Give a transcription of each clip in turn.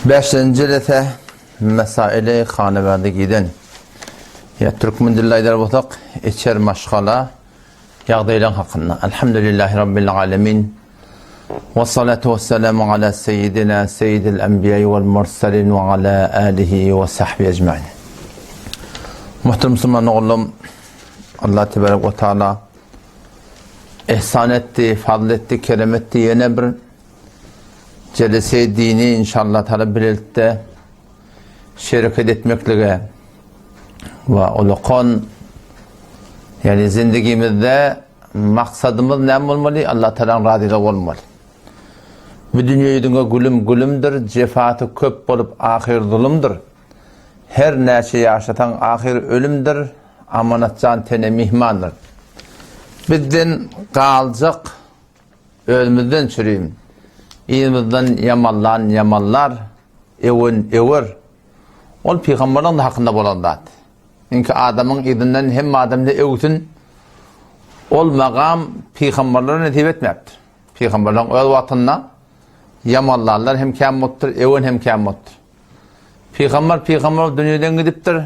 Beşinci lete mesaili haneverdegiden. Ya Türkmen dillaylar botak içer maşgala yağdaylan hakkında. Elhamdülillahi Rabbil alemin. Ve salatu ve selamu ala seyyidina seyyidil enbiyayı vel mursalin ve ala alihi ve sahbihi ecma'in. Muhterem Müslüman oğlum, Allah Tebarek ve Teala ihsan etti, fadl etti, kerem etti. Yine bir celese dini inşallah Teala birlikte şeriket etmekle ve olukon yani zindagimizde maksadımız ne olmalı? Allah Teala'nın razılığı olmalı. Bu dünyada gülümdür, cefatı köp bolup ahir zulümdür. Her neçe yaşatan ahir ölümdür, amanatcan tene mihmandır. Bizden kalacak ölümüzden çürüyüm. İyimizden yamallar, evir. Ol Peygamber'in de hakkında bolandat. Çünkü adamın izinden hem adamda evtin, ol maqam Peygamber'lere netip etmeyaptır. Peygamber'in öl vatınna yamallarlar hem kâmmuttur, evin hem kâmmuttur. Peygamber dünyadan gidiptir.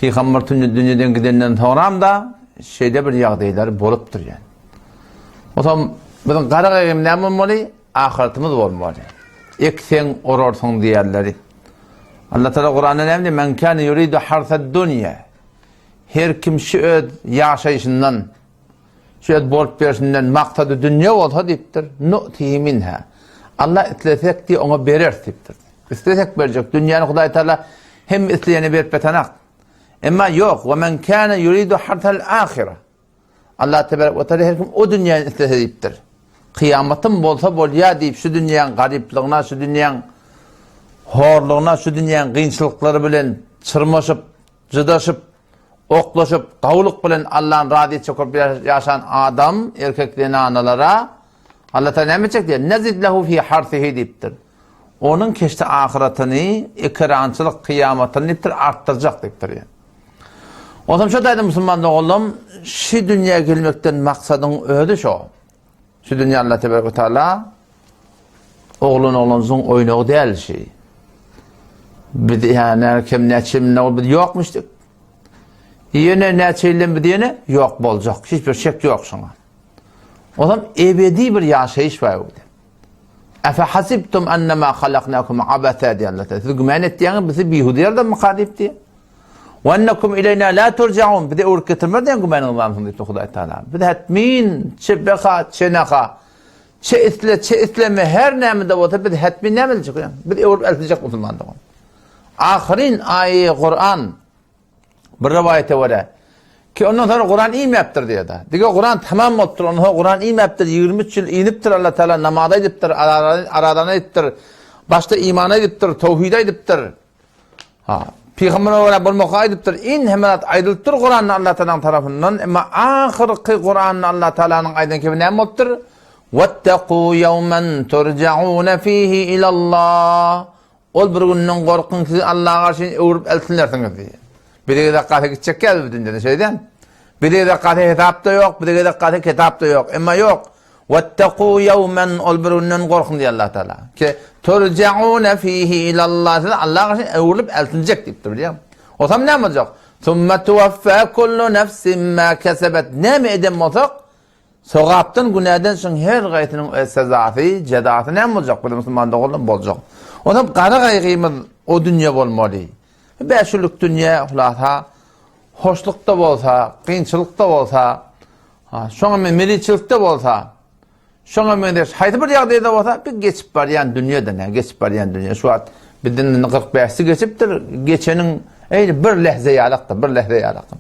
Peygamber dünyadan gidenden sonra da şeyde bir yağdaylar boluptur yani. O zaman bizim qaragayım ne olmalı? Ahiretimiz olmalı. Eksen ororsun diğerleri. Allah Teala Kur'an'da ne diyor? Men kâne yuridu harsad dünya. Her kim şu yaşayışından, şu bolup verişinden maksadı dünya olsa deyiptir. Nu'tihi minha. Allah itlesek diye ona verir deyiptir. İstesek verecek. Dünyanın Hudayi Teala hem isteyeni verip betanak. Ama yok. Ve men kâne yuridu harsal ahire. Allah Tebarek ve Teala her kim o dünyanın istese deyiptir. Kıyametin bolsa bol ya deyip şu dünyanın garipliğine, şu dünyanın horluğuna, şu dünyanın kıyınçılıkları bilen çırmaşıp, cıdaşıp, oklaşıp, kavuluk bilen Allah'ın radiyet çekip yaşayan adam, erkeklerine, analara Allah Teala ne yapacak diye nezid lehu fi harsihi deyiptir. Onun keşte ahiretini, ikrançılık kıyametini deyiptir, arttıracak deyiptir yani. O zaman şu daydı Müslüman oğlum, şu dünyaya gelmekten maksadın ödü şu. Şu dünya Allah Tebarek ve Teala oğlunuzun oyunu değil şey. Bir de yani erkem neçim ne oldu yokmuştuk. Yine neçeyle bir diyene yok olacak. Hiçbir şey yok sana. O zaman ebedi bir yaşayış var orada. Efe hasibtum ennemâ halaknâkum abetâ diye Allah Teala. Siz gümen ettiğiniz bizi bihudiyerden mukadip diye. Ve ennekum ileynâ la turcaun. Bir de uğur getirmez diye gümen olmamsın deyip Hudayi Teala. Bir de hetmin, çebeka, çeneka, çeisleme her neminde olsa bir de hetmin neminde çıkıyor. Bir de uğur eltecek Müslüman'da. Ahirin ayı Kur'an bir rivayete var ki ondan sonra Kur'an iyi mi yaptır diye da. Diyor Kur'an tamam oldu. Ondan sonra Kur'an iyi mi yaptır? 23 yıl iniptir Allah Teala namada ediptir, aradana ediptir. Başta imana ediptir, tevhide ediptir. Peygamber'e olarak bulmaka ediptir. İn hemen ayrılıptır Kur'an'ın Allah Teala'nın tarafından. Ama ahirki Kur'an'ın Allah Teala'nın aydın gibi ne oldur? وَاتَّقُوا يَوْمًا تُرْجَعُونَ ف۪يهِ اِلَى اللّٰهِ. Ol bir günün korkun ki Allah'a karşı uğrup elsinlersiniz diye. Bir dakikate gidecek geldi bu dünyada şeyden. Bir dakikate hitap da yok, bir dakikate kitap da yok. Ama yok. وَاتَّقُوا يَوْمًا ol bir günün korkun diye Allah Teala. Ki تُرْجَعُونَ ف۪يهِ اِلَى اللّٰهِ. Allah'a karşı uğrup elsinecek deyiptir biliyor musun? O zaman ne yapacak? ثُمَّ تُوَفَّى كُلُّ نَفْسٍ مَا كَسَبَتْ. Ne mi edem olsak? Sokaktan günahdan sonra her gayetinin sezası, cedası ne olacak? Böyle Müslüman'da olacak. O zaman kara gaygımız o dünya olmalı. Beşülük dünya olsa, hoşlukta olsa, kıyınçılıkta olsa, şuna milliçilikte olsa, şuna haydi bir yağdayda olsa, bir geçip barayan dünyada ne? Geçip barayan dünya. Şu an bizden 45'si geçiptir, geçenin bir lehze alakta, bir lehze alakta.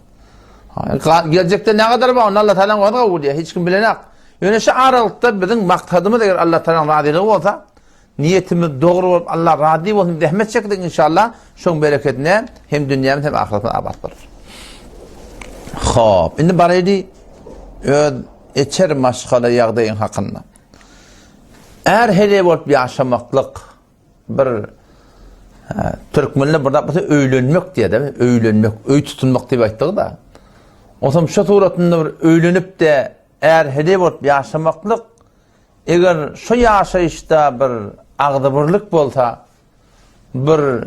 Gelecekte ne kadar var? Allah Teala'nın vadı kabul diye. Hiç kim bilenek. Yani şu aralıkta bizim maksadımız eğer Allah Teala'nın razılığı olsa, niyetimiz doğru olup Allah razı olsun, zahmet çektik inşallah. Şunun bereketine hem dünyamız hem ahiretimiz abartılır. Hop. Şimdi baraydı içer maşgala yağdayın hakkında. Eğer hele olup bir yaşamaklık bir Türkmenle burada öğlenmek diye de öğlenmek, öy tutunmak diye ayttığı da. O zaman şu suratında bir öğlenip de eğer hele olup yaşamaklık eğer şu yaşayışta bir ağdıbırlık bolsa bir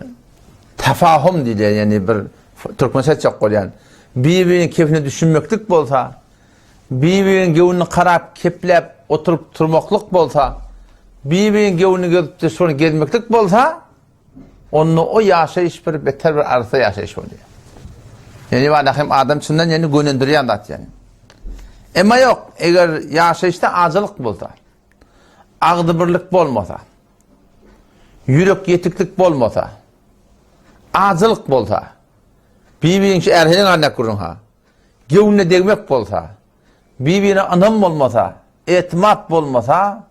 tefahüm diye yani bir Türkmençe çok koyan. Birbirinin keyfini düşünmeklik bolsa, birbirinin gevini karap, keplep, oturup turmaklık bolsa, birbirinin gevini görüp de sonra gezmeklik bolsa, onu o yaşayış bir beter bir arsa yaşayış oluyor. Yani vadahim adam çından yani gönündürüyor anlat yani. Ama yok, eğer yaşayışta acılık bolsa, ağdıbırlık bolmasa, yürek yetiklik bolmasa, acılık bolsa, birbirinin erhenin anne kurun ha, gevine degmek bolsa, birbirine anam olmasa, etimat bolmasa,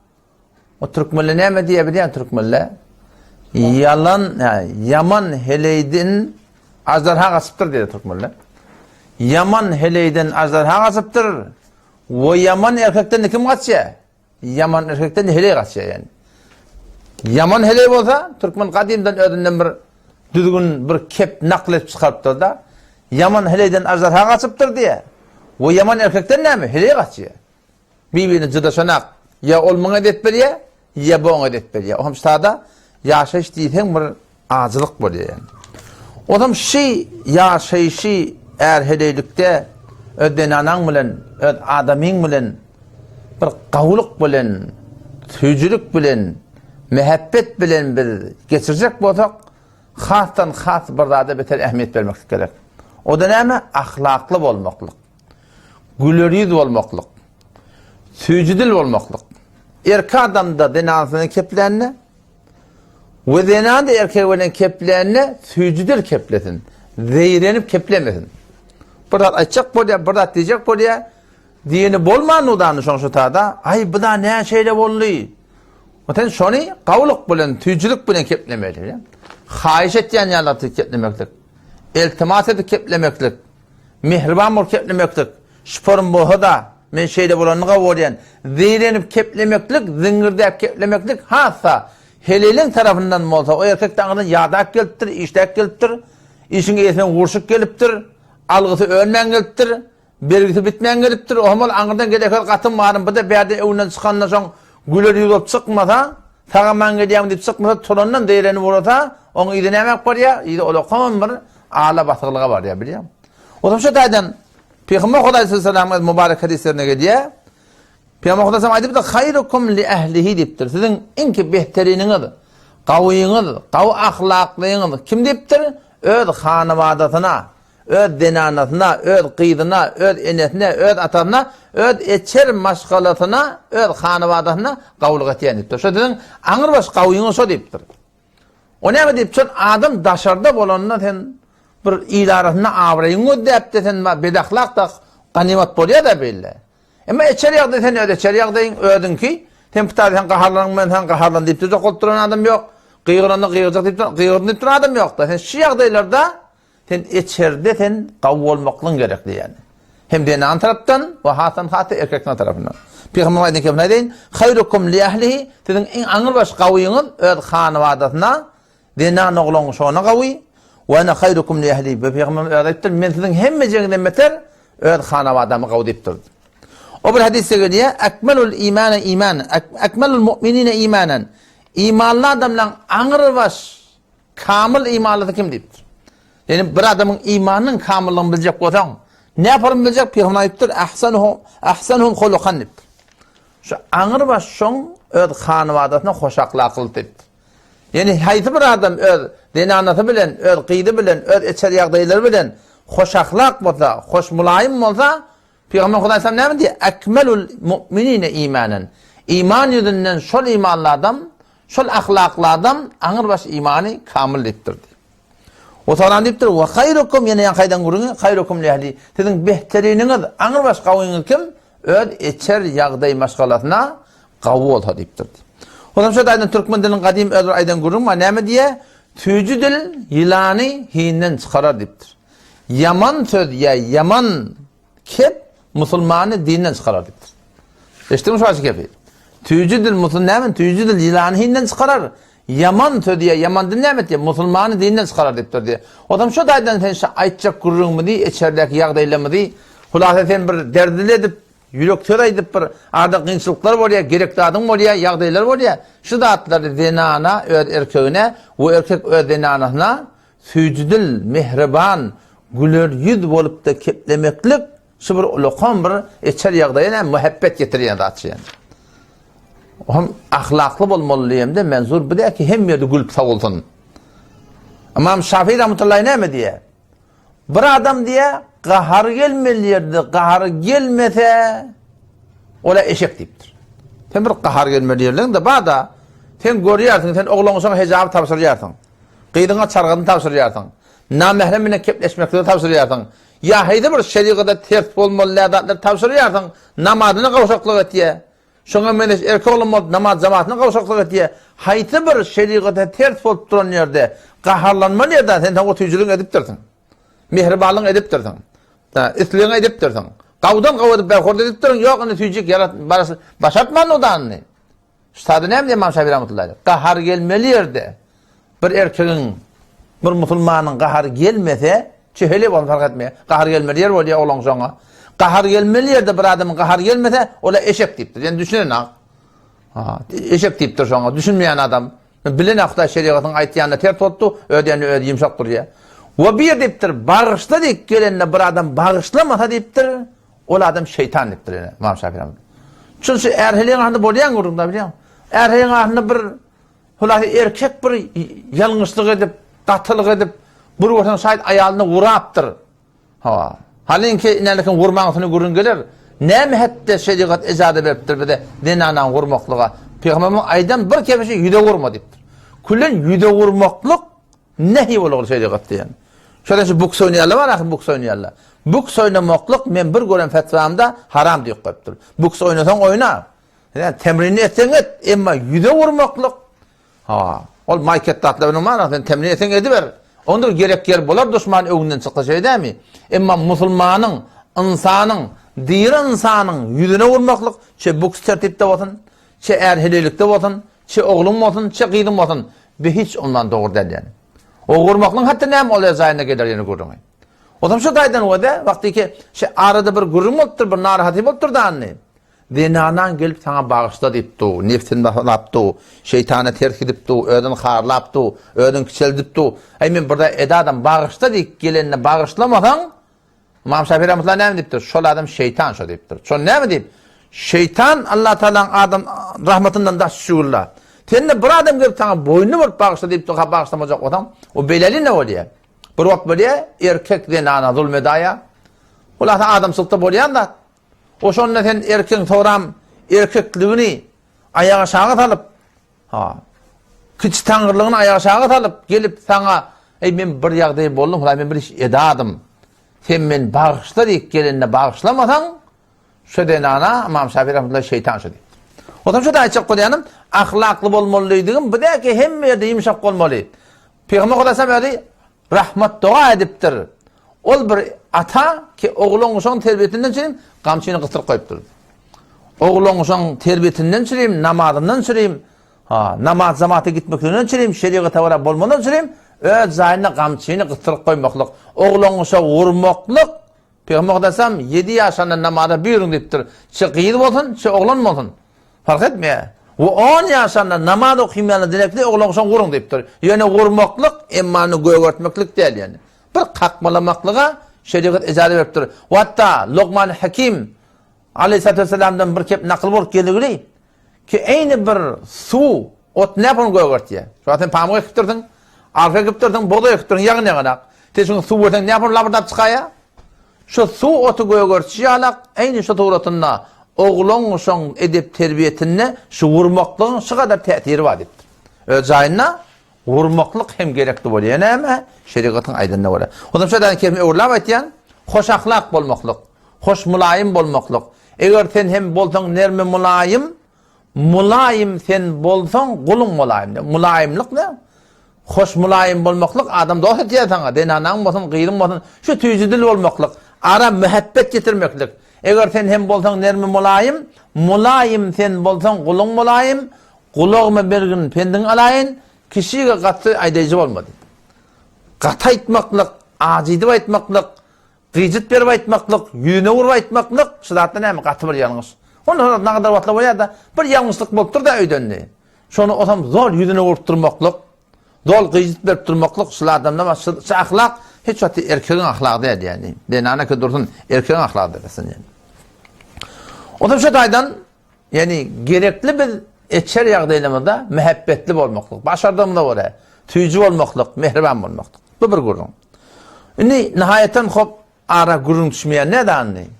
o Türkmenle ne mi diyebiliyen Türkmenle? Yalan, yaman heleydin azdarha kasıptır diye Türkmenle. Yaman heleydin azdarha kasıptır. O yaman erkekten kim kaçıyor? Yaman erkekten heley kaçıyor yani. Yaman heley olsa, Türkmen kadimden ödünden bir düzgün bir kep naklet çıkarıptır da, yaman heleyden azdarha kasıptır diye. O yaman erkekten ne mi? Heley kaçıyor. Birbirini cıdaşanak, ya olmana edetbeliye, ya boğuna edetbeliye. O hamstada yaşayış deyken bir acılık oluyor yani. O zaman yaşayışı eğer heleylikte ödenanan bilen, adamin bilen, bir kavuluk bilen, tüycülük bilen, mehabbet bilen bir geçirecek bolsak, hastan has bir zada beter ehemmiyet vermek gerek. O da ne mi? Ahlaklı olmaklık, güler yüz olmaklık, tüycüdül olmaklık. Erkek adamda denasının keplerini, ve denan da erkeğinin keplerini tüycüdül keplesin. Zeyrenip keplemesin. Burada açacak buraya, burada diyecek buraya, diyeni bolman udanı şu tada, ay bu da ne şeyle bolluyor. Oten şunu kavuluk bilen, tüycülük bilen keplemeli. Hayiş ettiyen yerlatı keplemeklik, iltimas edip keplemeklik, mihriban bol keplemeklik, şüpörün bohu da, men şeyle bolanını kavulayan, zeyrenip keplemeklik, zingirde keplemeklik, hasa, helelin tarafından mı olsa, o erkekten ağzından yağdak geliptir, iştak geliptir, işin iyisinden vurşuk geliptir, algısı ölmen geliptir, belgisi bitmeyen geliptir, o zaman ağırdan gelirken katın varım, bu da bir yerde evinden çıkandan sonra güler yüz olup çıkmasa, sağaman geliyem deyip çıkmasa, turandan değerini vurursa, onu idin emek var ya, idi ola koman bir ağla batılığa var ya biliyorum. O zaman şu daydan, Peygamber Kuday sallallahu mübarek hadislerine geliyor, Peygamber Kuday sallallahu aleyhi ve sellem hayrukum li ehlihi deyiptir. Sizin inki behterininiz, kaviyiniz, kav ahlaklıyınız kim deyiptir? Öz hanıvadatına, öz denanatına, öz kıydına, öz enesine, öz atasına, öz eçer maşgalatına, öz hanıvadatına kavuluk etiyen deyiptir. Şu sizin ağır baş kaviyiniz o deyiptir. O ne mi deyiptir? Adam daşarda bolanına sen bir ilarasına avrayınız deyip de sen bedaklak da ganimat boluyor da belli. Ama içeri yağda sen öde, içeri yağdayın ödün ki, sen pıtarı sen kaharlanın, sen kaharlan deyip de kolturan adam yok. Kıyıranda kıyıracak deyip de duran adam yok da. Sen şu yağdaylarda, sen içeride sen kavv olmaklığın gerekli yani. Hem denan taraftan ve hasan hatı erkekten tarafından. Peygamber ayetine kefine deyin, hayrukum li ehlihi, sizin en ağır baş kaviyiniz, öd hanıvadatına, denan oğlun şoğuna kavi, ve ene hayrukum li ehlihi. Ve Peygamber ayettir, men sizin hemmecengden beter, öd hanıvadamı kavi deyiptir. O bir hadise geliyor, ekmelul imane imanen, ekmelul mu'minine imanen. İmanlı adamla ağır baş, kamil imanlı kim deyiptir? Yani bir adamın imanının kamillığını bilecek olsan, ne yaparım bilecek? Peygamber ayettir, ahsanuhum hulukan deyiptir. Şu ağır baş şun, öd hanıvadasına hoş ahlaklı deyiptir. Yani hayti bir adam öd denanatı bilen, öd kıydı bilen, öd içeri yağdayları bilen, hoş ahlak olsa, hoş mulayim olsa, Peygamber Aleyhisselam ne mi diyor? Ekmelul mu'minine imanen. İman yüzünden şol imanlı adam, şol ahlaklı adam, ağır baş imanı kamil deyiptir. O zaman deyiptir, ve hayrukum, yine yan kaydan kurunu, hayrukum lehli. Sizin behterininiz, ağır baş kavuyunuz kim? Öd içer yağday maşgalatına kavu olsa deyiptir. O zaman şu daydan Türkmen dilin kadim ödür aydan kurunu var, ne mi diye? Tüycü dil yılanı hiyinden çıkarar deyiptir. Yaman söz ya, yaman kep, Müslümanı dinden çıkarar deyiptir. İşte bu şahsı kefi. Tüycü dil Müslümanı, tüycü dil yılanı hiyinden çıkarar. Yaman söz diye, yaman dil ne diye, Müslümanı dinden çıkarar deyiptir diye. O zaman şu daydan sen aytacak kurun mu diye, içerideki yağdayla mı diye, hulasa sen bir derdili edip, yürekleri aydıp bir arada kıyınçılıklar var ya, gerekli adım var ya, yağdaylar var ya, şu zatları denana, erkeğine, o erkek denanasına sücdül, mehriban, güler yüz bolup da keplemeklik, şu bir ulukan bir içer yağdayına muhabbet getiriyen zatçı yani. Hem ahlaklı bolmalıyım de menzur bu da ki hem yerde gülüp sağ olsun. İmam Şafii rahmetullahi ne mi diye? Bir adam diye kahar gelmeliydi, kahar gelmese ola eşek deyiptir. Sen bir kahar gelmeliyordun da bada sen görüyorsun, sen oğlun sana hecabı tavsırıyorsun. Kıydığına çargını tavsırıyorsun. Namehremine kepleşmekleri tavsırıyorsun. Ya haydi bir şeriatda ters olmalı adatları tavsırıyorsun. Namazını kavuşaklık et diye. Şuna men erkek oğlum namaz cemaatine kavuşaklık et diye. Haydi bir şeriatda ters olup duran yerde kaharlanmalı ya da sen o tücülüğün edip durdun. Mehribanlığın edip durdun. İsliğini edip durdun. Kavdan kavadıp berkorda edip durdun. Yok onu tücük başatman o da anne. Üstadı ne mi İmam Şafii rahmetullahi? Kahar gelmeli yerde bir erkeğin, bir Müslümanın kahar gelmese çöheli onu fark etmeye. Kahar gelmeli yer oluyor olan sonra. Kahar gelmeli yerde bir adamın kahar gelmese ola eşek deyiptir. Yani düşünün ha. Eşek deyiptir sonra. Düşünmeyen adam. Bilen hafta şeriatın aytyanına ter tuttu. Ödeyeni öde yumuşaktır ya. O bir deyiptir. Bağışla deyip gelenine bir adam bağışlamasa deyiptir. Ola adam şeytan deyiptir. Yani, İmam Şafii rahmetullahi. Çünkü erheliğin ahında bolayan kurumda biliyor musun? Erheliğin ahında bir erkek bir yalnızlık edip, tatılık edip, bir ortadan şahit ayalını vuraptır. Halinki inanlıkın vurmanısını gurun gelir. Ne mi hette şeriat icazı veriptir bir de dinanan vurmaklığa. Peygamber'in aydan bir kefeşi yüde vurma deyiptir. Kullen yüde vurmaklık nehi olur şeriat diyen. Şöyle şu buks oynayarlar var ya, buks oynayarlar. Buks oynamaklık men bir gören fetvamda haram deyip koyuptur. Buks oynasan oyna. Yani temrini etsen et, ama yüde vurmaklık. Ol mayket tatlı benim var, temrini etsen ediver. Ondur gerek yer bolar düşman öğünden çıktı şey değil mi? Ama Müslümanın, insanın, diğer insanın yüzüne vurmaklık, buks tertipte olsun, erhelilikte olsun, oğlum olsun, kıydım olsun, hiç ondan doğru değil yani. O vurmaklığın hatta ne oluyor zayına gelir yani gurrumu. O zaman şu kaydan o da, vakti ki arada bir gurrum oldur, bir narahatip oldur da anlayayım. Dinanan gelip sana bağışla deyiptu, nefsin bağlaptu, şeytanı terk ediptu, ödün harlaptu, ödün küçeldiptu. Hemen burada edadan bağışla deyip gelenine bağışlamadan, İmam Şafii rahmetullahi ne mi deyiptir? Şol adam şeytan şu deyiptir. Şol ne mi deyip? Şeytan Allah Teala'nın adam rahmetinden da şuurla. Seninle bir adam gelip sana boynunu vurup bağışla deyipti, bağışlamayacak adam. O beleli ne oluyor? Bir vakit böyle erkek dinana zulmedaya. Ulan adam sıltı bolayan da o şonda sen erkeğin toram erkekliğini ayağa aşağı alıp kıç tangırlığını ayağa aşağı alıp gelip sana men bir yağdayı boldum, men bir iş edadım. Sen men bağışla deyip gelinine bağışlamasan şu denana İmam Şafii rahmetullahi şeytan şu deyip. O zaman şu da ayçak kodayanım ahlaklı bolmalıydım. Bu da ki hem yerde yumuşak olmalı. Peygamber kodasam öyle rahmet dua ediptir. Ol bir ata ki oğlun son terbiyetinden süreyim, kamçını kıstırıp koyuptur. Oğlun son terbiyetinden süreyim, namazından süreyim, namaz zamanı gitmekten süreyim, şeriata vara bolmadan süreyim, öz zahine kamçını kıstırıp koymaklık. Oğlun son vurmaklık, Peygamber desem 7 yaşında namazda buyurun deyiptir. Çı kıyıdı olsun, çı oğlun olsun. Fark etmiyor. O 10 yaşında namaz okuymayanı dilekli oğlun son vurun deyiptir. Yani vurmaklık, emmanı göğürtmeklik değil yani. Bir kalkmalamaklığa şeriat icazı veriptir. Hatta Lokman Hakim Aleyhisselatü Vesselam'dan bir kep nakıl bulup geldi ki aynı bir su ot ne yapın göğürt diye. Zaten pamuğa ekiptirdin, arka ekiptirdin, boğda ekiptirdin, yağın yağınak. Teşun su verden ne yapın labırdan çıkaya? Şu su otu göğürt şialak aynı şu tuğratınla oğlun son edip terbiyetinle şu vurmaklığın şu kadar te'tiri var deyiptir. Özayına vurmaklık hem gerekli oluyor. Yani ama şeriatın aydınlığı oluyor. O zaman şöyle kelime uğurlap aytayan, hoş ahlak bolmaklık, hoş mulayim bolmaklık. Eğer sen hem bolsan nermi mulayim sen bolsan kulun mulayim. Mulayimlik ne? Hoş mulayim bolmaklık adam dost ediyor sana. Denanan bolsan, kıyırın bolsan, şu tüyücüdül bolmaklık. Ara mühebbet getirmeklik. Eğer sen hem bolsan nermi mulayim sen bolsan kulun mulayim, kulağıma bir gün pendin alayın, kişiye katı aydayıcı olmadı. Katı aytmaklık, acidi aytmaklık, gıcıt berip aytmaklık, yüzüne vurup aytmaklık, şıdattan hem katı bir yanlış. Ondan ne kadar vatla boya da bir yanlışlık bolup dur da öydönni. Şonu otam zor yüzüne vurup durmaklık, dol gıcıt berip durmaklık, şıladamda ama şu ahlak hiç vati erkeğin ahlakı değil yani. Denana ki dursun erkeğin ahlakı desin yani. Otam şu daydan yani gerekli bir etçer yağdaylamada mehabbetli olmaklık, başardığımda var tüycü olmaklık, mehriban olmaklık. Bu bir gurun. Şimdi nihayetten hop ara gurun düşmeye ne de anlayın?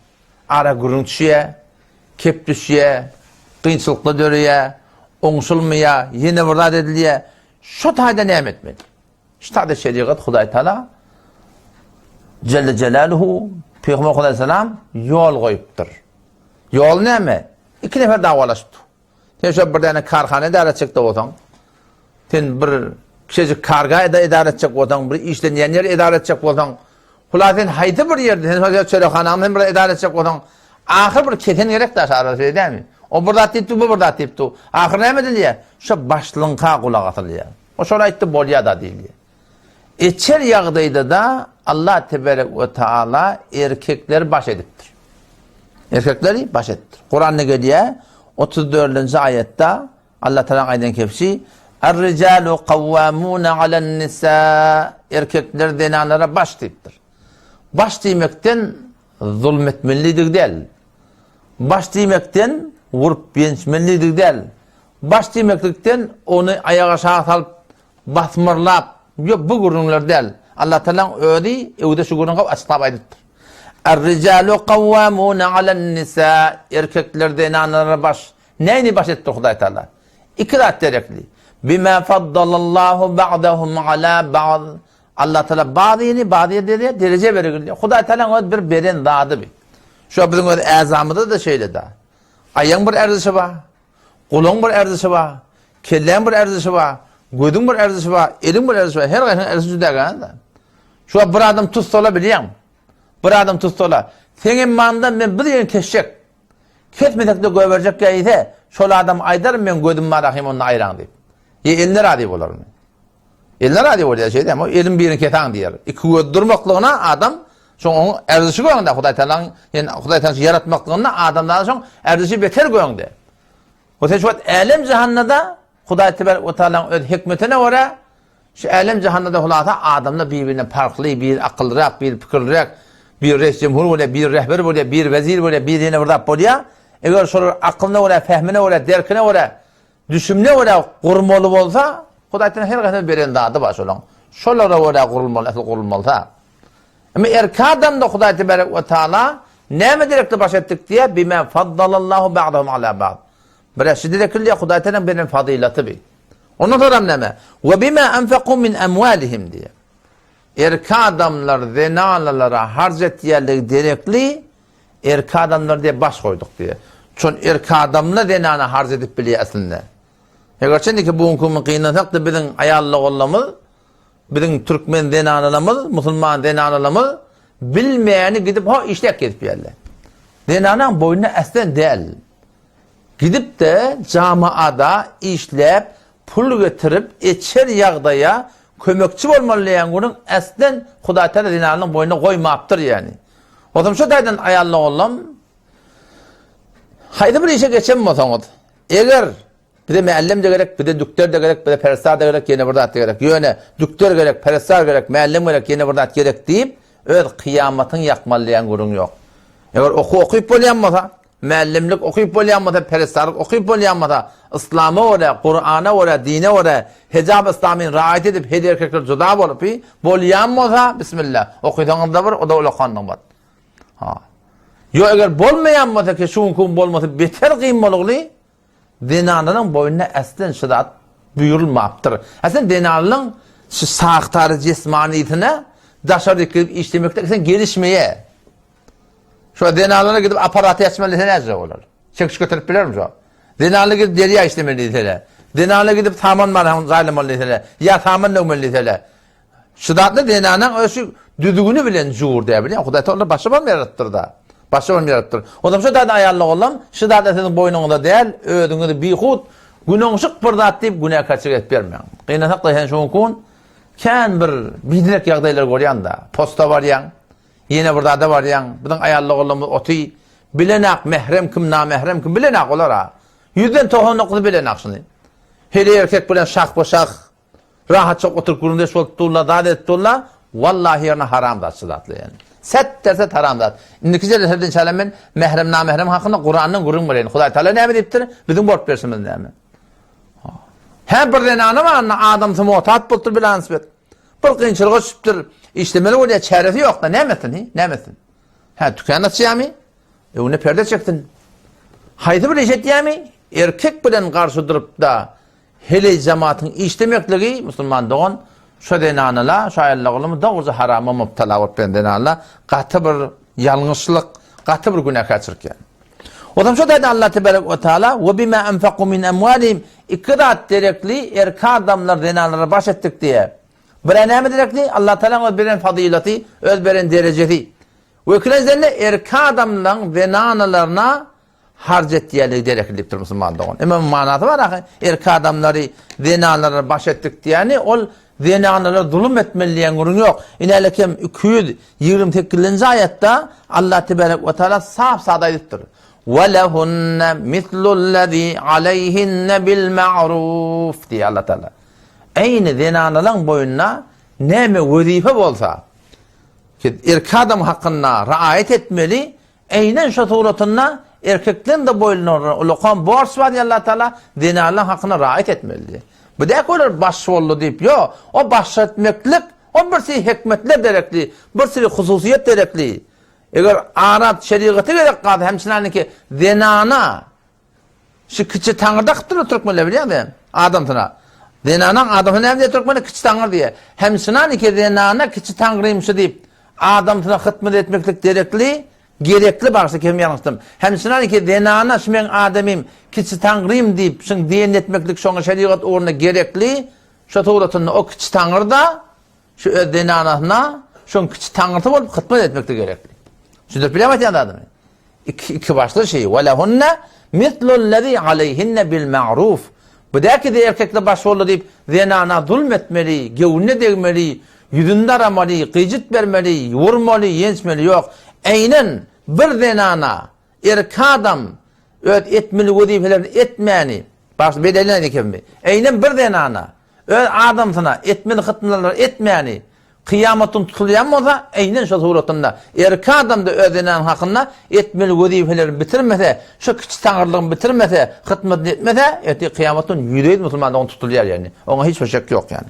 Ara gurun düşüye, kep düşüye, kıyınçılıkla dörüye, oңşulmaya, yine vurdat ediliye, şu tayda ne etmedi? Şu tayda şeriat Huday Teala Celle Celaluhu Peygamber Aleyhisselam yol koyuptur. Yol ne mi? İki nefer davalaşıptı. Sen şu bir tane karhane idare edecek de olsan, sen bir kişicik karga idare edecek olsan, bir işleyen yer idare edecek olsan, hula sen haydi bir yerde, sen çörekhananı bir idare edecek olsan, ahir bir keten gerek de aşağı şey değil mi? O burada deyipti, bu burada deyipti. Ahir ne mi diye? Şu başlığınka kulak atılıyor. O şöyle ayıttı bolya da değil. İçer yağdaydı da Allah Tebarek ve Teala erkekleri baş ediptir. Erkekleri baş ettir. Kur'an-ı geliyor 34. ayette Allah Teala aydan kefsi Er-ricalu kavvamune alen-nisa erkekler denanlara baş deyiptir. Baş demekten zulmetmelidir değil. Baş demekten vurup bençmelidir değil. Baş demekten onu ayağa aşağı salıp basmırlap yok bu gurunlar değil. Allah Teala öde şu gurunga asla aydıptır. Er-ricalu kavvamune alen-nisa erkekler denanlara baş. Neyini baş etti Huday Teala? İki rahat derekli. Bima faddalallahu ba'dahum ala ba'd. Allah Teala bazıını derece verir. Huday Teala bir beren dağıdı bir. Şu bizim azamıda da şeyle da. Ayağın bir erzisi var. Kulun bir erzisi var. Kellen bir erzisi var. Gözün bir erzisi var. Elin bir erzisi var. Her şeyin erzisi da. Şu bir adam tuz olabiliyor. Bir adam tuz ola. Senin mandan ben bir yerin keşecek. Ketmedek de göverecek gayete. Şöyle adam aydarım ben gözüm marahim onunla ayran deyip. Eline radip olur mu? Eline radip olur ya şey değil mi? Elin birini ketan diyer. İki göz durmaklığına adam sonra onun erzisi koyun da Huday Teala'nın yani Huday Teala'nın yaratmaklığına adamdan sonra erzisi beter koyun da. O teşvat alem cehannada Huday Teala'nın hikmetine göre şu alem cehannada hulata adamla birbirine farklı, bir akıllırak, bir fikirlirak, bir reis cumhur böyle, bir rehber böyle, bir vezir böyle, bir yine burada böyle. Eğer soru aklına böyle, fehmine böyle, derkine böyle, düşünme böyle kurmalı olsa, Huday'tan her kadar beren dağıdı baş olan. Şolara böyle kurulmalı. Ama erkek adam da Huday Tebarek ve Teala ne mi direkte baş ettik diye bime faddalallahu ba'dahum ala ba'd. Birisi direkli Huday'tan benim fadilatı bir. Ondan sonra ne mi? Ve bime enfeku min emvalihim diye. Erkek adamlar zenalara harcet yerleri direkli erkek adamlar diye baş koyduk diye. Çünkü erkek adamla zenana harc edip biliyor aslında. Eğer ki bu hukumun kıynatak da bizim ayarlı olmamız, bizim Türkmen zenanalarımız, Müslüman zenanalarımız bilmeyeni gidip ha işlek gidip yerler. Zenanın boynuna aslen değil. Gidip de camiada işlep, pul getirip içer yağdaya kömekçi olmalıyan bunun aslen Huday Teala zenanın boynuna koymayaptır yani. O zaman şu daydan ayarlı olalım. Haydi bir işe geçelim o zaman. Eğer bir de müellim de gerek, bir de düktör de gerek, bir de perestар da gerek, yine burada at gerek. Yöne düktör gerek, perestar gerek, müellim gerek, yine burada at gerek deyip öyle kıyametin yakmallayan gurun yok. Eğer okuyup olayanmasa, müellimlik okuyup olayanmasa, perestarlık okuyup olayanmasa, İslam'a oraya, Kur'an'a oraya, dine oraya, hicab İslam'ın rahat edip, hedi erkekler cüda olup, bolyanmasa, bismillah, okuyduğunda var, o da öyle kandan var. Yo eğer bolmayanmasa ki şu hukum bolmasa, beter kıymalıqlı, denanının boynuna aslen şidat buyurulmaptır. Aslen denanının şu sağıktarı cismaniyetine dışarı gidip işlemekte sen gelişmeye. Şu denanına gidip aparatı açmalı ne olur? Çekiş götürüp bilir mi şu? Denanına gidip deriya işlemeli. Denanına gidip taman marham zalimali. Ya taman nömeli. Şidatlı denanın ölçü düdüğünü bilen zuhur diye biliyor. Huday Teala başıma mı yarattır da? Başıma mı yarattır? O zaman şu da ayarlı olalım. Şu da senin boynunda değil, ödünü bir hut, günahsık pırdat deyip günah kaçırıp etmeyin. Kıynasak da şu hukun, kan bir direk yağdaylar görüyen da, posta var yan, Yine burada da var yani. Bunun ayarlı oğlumuz otuy. Bilenak mehrem kim namehrem kim bilenak olar ha. Yüzden tohonluqlu bilenak şunu. Hele erkek bilen şak boşak. Rahat çok oturup kurumda şoltuğla da ettuğla. Vallahi yana haram da çıdatlı yani. Set derset haram da. İndiki celle inşallah men mehrem namehrem hakkında Kur'an'ın gurun var yani. Huday Teala ne mi deyiptir? Bizim bort versimiz ne mi? Her bir denanı var adam tı muhtat bultur bilen nisbet. Bir kıyınçılığa süptür. İşlemeli oraya çaresi yok da ne metin? Ne metin? Ha dükkan açıyor mu? Onu perde çektin. Haydi bir işet mi? Erkek bilen karşı durup da hele cemaatin işlemekliği Müslüman doğun şu denanıla, şu ayarlığılımı doğrusu harama müptela olup ben denanıla katı bir yanlışlık, katı bir günah kaçırken. O zaman şu dedi Allah Tebarek ve Teala وَبِمَا أَنْفَقُوا مِنْ اَمْوَالِهِمْ İkrat direkli erkek adamlar denanlara baş ettik diye. Bir ne mi direkli? Allah Teala'nın özberen fadileti, özberen derecesi. Ve ikilazlarla erkek adamların denanalarına harc ettiği direklidir Müslümanlığın. Ama manatı var erkek adamları denanalara baş ettik diye yani o denanalara zulüm etmeliyen gurun yok. İnelekem 228. ayette Allah Tebarek ve Teala saf sadaydıktır. وَلَهُنَّ مِثْلُ الَّذ۪ي عَلَيْهِنَّ بِالْمَعْرُوفِ diye Allah Teala. Aynı denanaların boyuna ne mi vazife olsa erkek adam hakkında riayet etmeli, aynen şu suretinde erkeklerin de boynuna ulukan borç var diye Allah Teala denanaların hakkında riayet etmeli. Bu da kadar başvurlu deyip yok. O başlatmaklık, o bir sürü hikmetler gerekli, bir sürü hususiyet gerekli. Eğer Arap şeriatı gerek kaldı hemşinanı ki denana şu kıçı tanrıdaktır Türkmenler biliyor musun? Adamına. Denanan adamına hem de Türkmenler kıçı tanrı diye. Hemşinanı ki denana kıçı tanrıymışı deyip adamına hıtmet etmeklik gerekli varsa kim yanlıştım. Hemşinanı ki denana şmen adamım kıçı tanrıyım deyip şun diyen etmeklik şuna şeriat uğruna gerekli şu tuğratında o kıçı tanrı da şu denanana şun kıçı tanrıtı olup hıtmet etmeklik gerekli. Şimdi bilemez yani adamı. İki başlı şey. وَلَهُنَّ مِثْلُ الَّذ۪ي عَلَيْهِنَّ بِالْمَعْرُوفِ Bu da ki de erkekle başvurlu deyip zenana zulmetmeli, gevune değmeli, yüzünde aramalı, kıycıt vermeli, vurmalı, yençmeli yok. Aynen bir zenana erkek adam etmeli vazifelerini etmeyeni baş bedeline dikemi. Aynen bir zenana adamsına etmeli hıtmaları etmeyeni kıyametin tutulayan mı olsa aynen şu suretinde erkek adam da ödenen hakkında etmeli vazifelerini bitirmese şu küçük tanrılığını bitirmese hıtmet etmese kıyametin yüreği Müslümanlığın tutuluyor yani ona hiçbir şek yok yani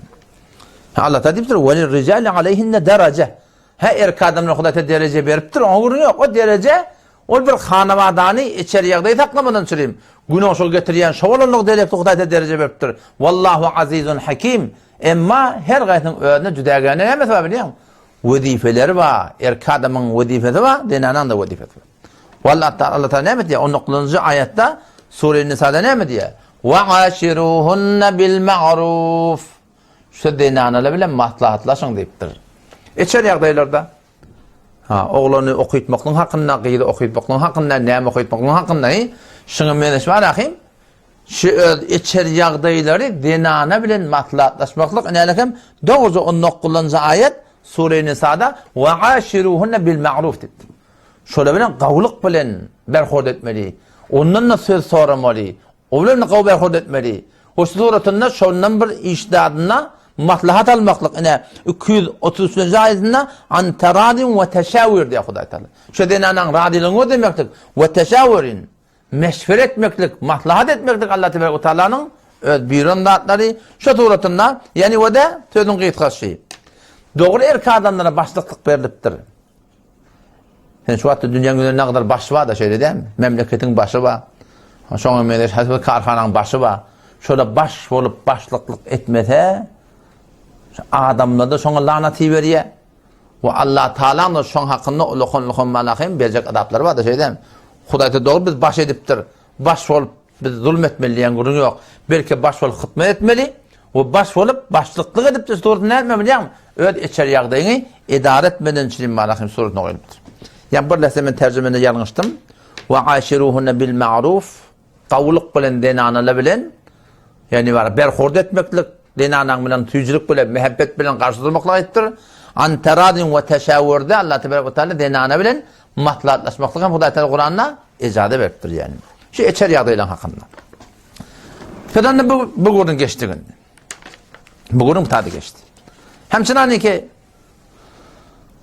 Allah da deyiptir وَلِلْرِجَالِ عَلَيْهِنَّ دَرَجَةً erkek adamına kudrete derece veriptir onun yok o derece o bir hanavadanı içeri yağdayı taklamadan süreyim günah şol getiriyen şovalanlık delekti kudrete derece veriptir Vallahu azizun hakim Emma her gayetinin önüne cüdagane ne mesela biliyor musun? Vazifeleri var. Erkek adamın vazifesi var. Denanan da vazifesi var. Vallahi Allah Teala ne mi diye? 19. ayette Sure-i Nisa'da ne mi diye? وَعَاشِرُوهُنَّ بِالْمَعْرُوفِ Şu denanayla bile maslahatlaşın deyiptir. İçeri yağdaylarda oğlanı okuyutmakın hakkında, kıyıda okuyutmakın hakkında, neymi okuyutmakın hakkında şunu meneş var akıyım. Şu içeri yağdayları denana bilen maslahatlaşmaklık inelekem 9-19. ayet Sure-i Nisa'da وَعَاشِرُوهُنَّ بِالْمَعْرُوفِ dedi. Şöyle bilen kavlık bilen berhord etmeli. Onunla söz soramalı. Onunla kav berhord etmeli. O suretinde şundan bir iştihadına maslahat almaklık. 233. ayetinde an teradin ve teşavür diye Huday Teala. Şu denanan radilin o demektir. Ve teşavürin meşveret etmeklik, maslahat etmeklik Allah Teala'nın buyuran dağıtları şu suretinde yani o da sözün kıyıtkası şeyi. Doğru erkek adamlara başlıklık veriliptir. Yani şu hatta dünyanın üzerinde ne kadar başı var da şöyle değil mi? Memleketin başı var. Sonra mesela karhananın başı var. Şöyle baş olup başlıklık etmese adamlar da sonra laneti veriyor. Ve Allah Teala'nın da son hakkında ulukun malakayım verecek adapları var da şey değil mi? Hudayta doğru biz baş ediptir. Baş olup biz zulmetmeliyen gurun yok. Belki baş olup hıtmet etmeli. O baş olup başlıklık edip de suretini ne etmemeli yani? Öyle içeri yağdayını idare etmeden çilim malakayım suretini koyuluptur. Yani bir lese ben tercümende yanlıştım. Ve aşiruhunne bil ma'ruf. Kavluk bilen denanala bilen. Yani var berhord etmeklik, Dinanan bilen tüycülük bilen, mehabbet bilen karşılamakla ettir. Anteradin ve teşavvürde Allah Tebarek ve Teala dinana bilen maslahatlaşmakla Hudaý Teala Kur'an'na icade veripdir yani. Şu eçer ýagdaýlar hakynda. Fedanny bu gurun geçti gün. Bu gurun tadı geçti. Hemçinin ki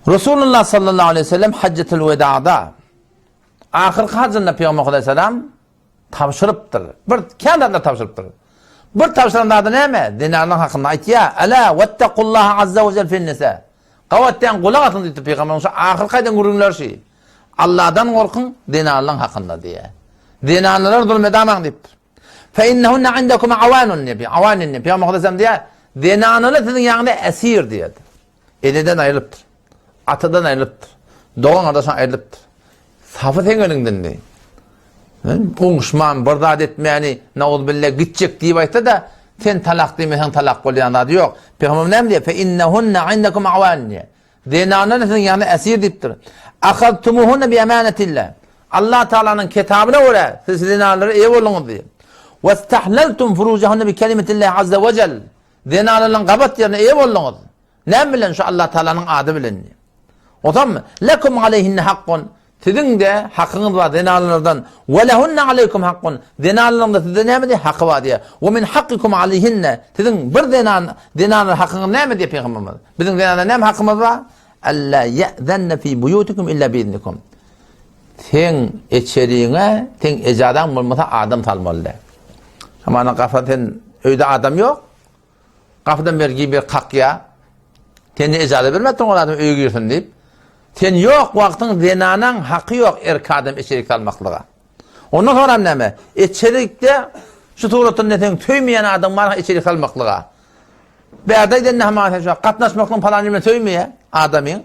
Resulullah sallallahu aleyhi ve sellem Haccetul Veda'da ahirki hacında Peygamber aleyhisselam tavşırıptır. Bir kendine tavşırıptır. Bir tavşırın adı neyme? Dinarın hakkında aytiya. Ala vettekullaha azze ve cel fil nisa. Kavatten kulak atın dedi Peygamber. Ahir kaydan gurunlar şey. Allah'dan korkun dinarın hakkında diye. Dinarlar zulmedaman deyip. Fe innehunne indekum avanun nebi. Avanin nebi. Peygamber aleyhisselam diye. Dinarlar sizin yanında esir diye. Eliden ayrılıptır. Atadan ayrılıptır. Doğan adaşan ayrılıptır. Safı sen önünden de. Konuşman, bardat etmeyeni, naud billah gidecek diye ayta da sen talak demesen talak olayan adı yok. Peygamber ne diyor? Fe innehunne indekum avanniye. Dinarlar sizin yanında esir deyiptir. Akhadtumuhunne bi emanetillah. Allah Teala'nın kitabına göre siz dinarları ev olunuz diye. Ve istahlaltum furucahunne bi kelimetillah azze ve cel. Dinarların kabat yerine ev olunuz. Ne bilen şu Allah Teala'nın adı bilen diye. O zaman mı? Lekum aleyhinne hakkun. Sizin de hakkınız var dinarlardan. Ve lehunne aleykum hakkun. Dinarlardan da sizde ne mi diye hakkı var diye. Ve min hakkikum aleyhinne. Sizin bir dinarlar hakkınız ne mi diye Peygamberimiz. Bizim dinarlar ne mi hakkımız var? Alla ye'zenne fi buyutikum illa bi'idnikum. Sen içeriğine, sen ecadan bulmasa adam salmalı. Ama kafadan öyde adam yok. Kafadan bir bir kakya. Sen de ecada vermedin o adam öyle girsin deyip. Sen yok vaktin dinanan hakkı yok erkadem içerik almaklığa. Ondan sonra ne mi? İçerikte şu tuğratın neten töymeyen adam var içerik almaklığa. Berdayden ne hemen katnaşmakla palanimle töymeye adamın.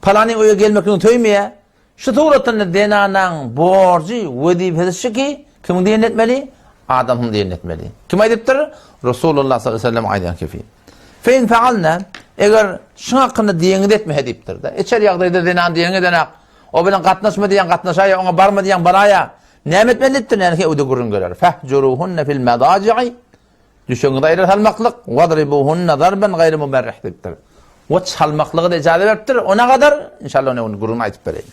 Palanin öyle gelmekle töymeye. Şu tuğratın dinanan borcu vedifesi ki kim diyen etmeli? Adamın diyen etmeli. Kim aydıptır? Resulullah sallallahu aleyhi ve sellem aydan kefi. Fein fealna eğer şu hakkında diyeni de etme hediptir de. İçer yağdayda dinan diyeni denak. O bilen katnaşma diyen katnaşaya, ona barma diyen baraya. Ne etmelidir? Yani ki öde gurun görer. Fehcuruhunne fil medaci'i. Düşönüde ayrı halmaklık. Vadribuhunne darben gayri müberrih deyiptir. O çalmaklığı da icade veriptir. Ona kadar inşallah onu gurun aytıp vereyim.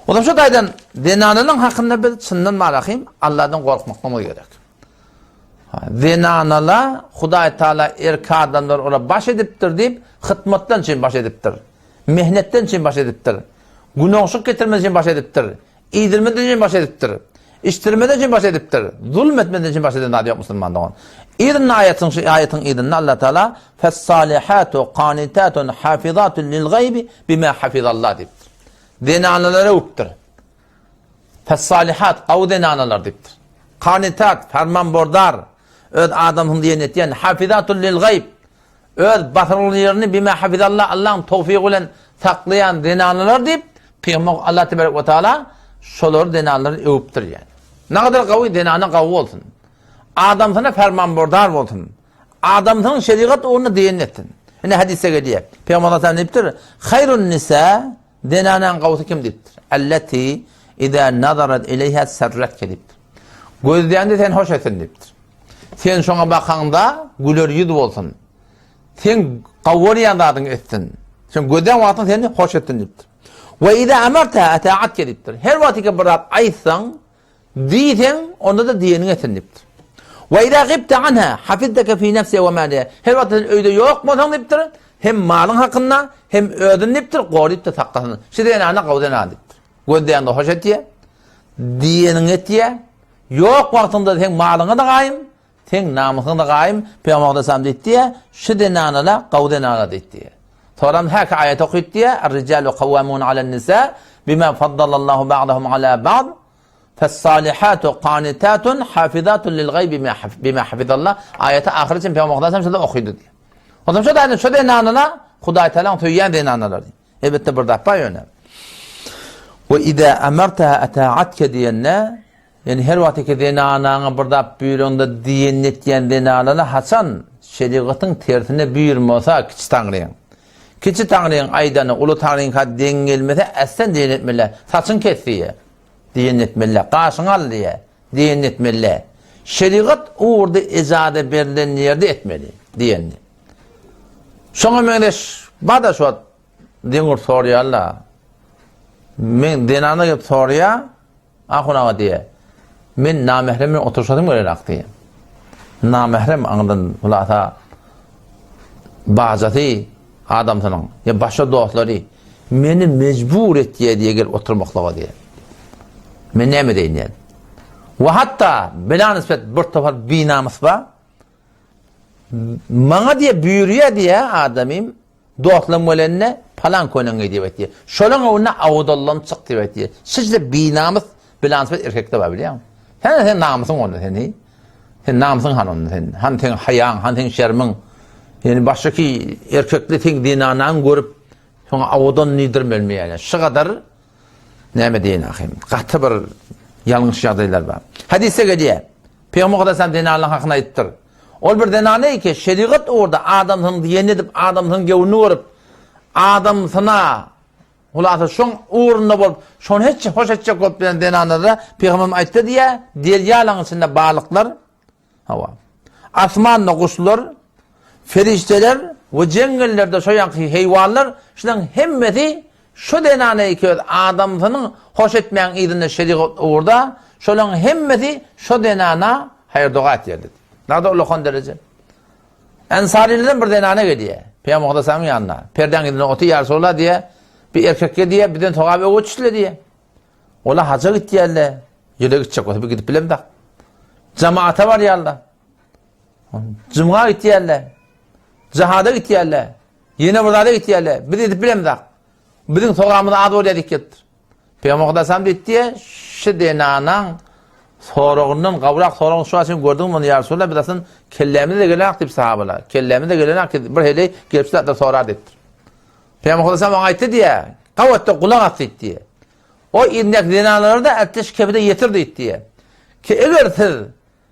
O da şu daydan dinanının hakkında bir sından malakayım. Allah'dan korkmaklamı gerek. Zinanala Hudaý Taala erka adamlar ona baş ediptir deyip hıtmattan için baş ediptir. Mehnetten için baş ediptir. Günahşık getirmeden için baş ediptir. İydirmeden için baş ediptir. İştirmeden için baş ediptir. Zulmetmeden için baş ediptir. Adı yok Müslümandan. İdin ayetin idin Allah Teala fes-salihatu qanitatun hafizatun lil gaybi bima hafizallah deyiptir. Zinanalara uptir. Fes-salihat av zinanalar deyiptir. Qanitat ferman bordar. Öz adamın diyen etiyen hafizatul lil gayb. Öz batırlılarını bima hafizallah Allah'ın tevfiğiyle saklayan dinanlar deyip Peygamber Allah Tebarek ve Teala şolar dinanları övüptür yani. Ne kadar kavvi dinanı kavvi olsun. Adam sana fermanbordar olsun. Adam sana şeriat onu diyen ettin. Yine hadise geliyor. Peygamber Allah Teala deyiptir. Hayrun nisa dinanan kavvi kim deyiptir. Allati idha nazarat ileyha serret kediptir. Gözleyende sen hoş etsin deyiptir. Sen şuna bakanda gülür yüz olsun. Sen kavvoriyan da adın etsin. Sen gözden vaktin seni hoş etsin deyiptir. Ve idha amarta ataat kediptir. Her vakti bırak aysan diysen onda da diyenin etsin deyiptir. Ve idha gibte anha hafizdeke fi nefsi ve maliye. Her vakti öyle yok mu sen deyiptir. Hem malın hakkında hem ödün deyiptir. Qorip de takkasın. Şimdi ana kavden deyiptir. Gözden de hoş etiye. Diyenin etiye. Yok vaktinde sen malına da kayım. Sen namusuna da kayım. Peygamber Aleyhisselam deyip diye. Şu denanala kavdenala deyip diye. Sonra her ayet okuyup diye. Er-ricalu kavvamun alen nisa. Bima faddalallahu ba'dahum ala ba'd. Fes-salihatu qanitatun hafizatun lil gaybi bima hafizallah. Ayeti ahir için Peygamber Aleyhisselam şöyle okuydu diye. O zaman şu denanala Hudaý Teala'nın tüyyen denanalar diye. Elbette burada payına. Ve idha amartaha ata'atke diyenle yani her vakti dinanana burada buyurunda diyenletyen dinanana Hasan şeriatın tersine buyurmasa kiçi tanrıyın. Kiçi tanrıyın aydanı ulu tanrıyın kad dengelmese essen diyenetmeli. Saçın kesiye diyenetmeli. Kaşın al diye diyenetmeli. Şeriat orada icade berilen yerde etmeli diyenli. Şoňa meňdeş bada şu diňur sorýarlar. Men denana gep sorýa, ahunaga diye. Men namehremin oturşadym görerak diye. Namehrem andan ulata bazatı adamsynyň ya başga dostlary meni mecbur etdiye diye gel oturmakla diye. Men näme diýen? Ve hatta bela nispet bir topar binamız var. Maňa diye büyürüye diye adamym dostlam bolenne falan konuňa diýip diye. Şolaň owuna awdallan çyk diýip diye. Sizde binamız bela nispet erkekde bar bilýär. Sen namysyň onda seni. Sen namysyň hanonda sen. Han sen haýaň, han sen şermiň. Yani başdaki erkekli sen dinanan görüp şoňa awdan nidirmelmeýär. Şu kadar näme diýen ahim. Gaty bir yanlış ýagdaýlar bar. Hadise gelýär. Peýgamber sallallahu dinalan hakyna aýtdyr. Ol bir denane ki şeriat orada adamsyň diýen edip adamsyň gewini görüp adamsyna ulasa şoň uğrunda bolup şoň hiç hoş etjek bolup bilen denanada Peýgamber aýtdy diýe derýalaň içinde balyklar hawa. Asman nokuşlar, ferişteler ve cengellerde şoyanki heywanlar şulan hemmeti şu denane ki adamsynyň hoş etmeýän ýerinde şeriat orada şolaň hemmeti şu denana hayır dua etýärdi. Nada ulaqan derece. Ensarilerden bir denane gelýär. Peýgamber sallallahu ýanyna. Perden gidene otu ýarsolar diye bir erkekge diye birden togabe oçuşlar diye. Ola haca gitdiýärler. Ýöle gitjek bolsa bir gidip bilemdik. Cemaata var ýalda. Cumga gitdiýärler. Jihada gitdiýärler. Ýene burada gitdiýärler. Bir gidip bilemdik. Bizim togamyza ad bolýar diketdir. Peýgamber sallallahu diýdi, şu denanaň sorağından gawrak sorağın şu açın gördüm onu ya Resulullah bilasın kellemini de gelen aktip sahabeler. Kellemini de gelen aktip bir hele gelipler de sorar dedi. Peygamber sallallahu aýtdy diye. Kavvatta kulak atdı diye. O innek dinaları da ateş kebide yetirdi diye. Ki eger siz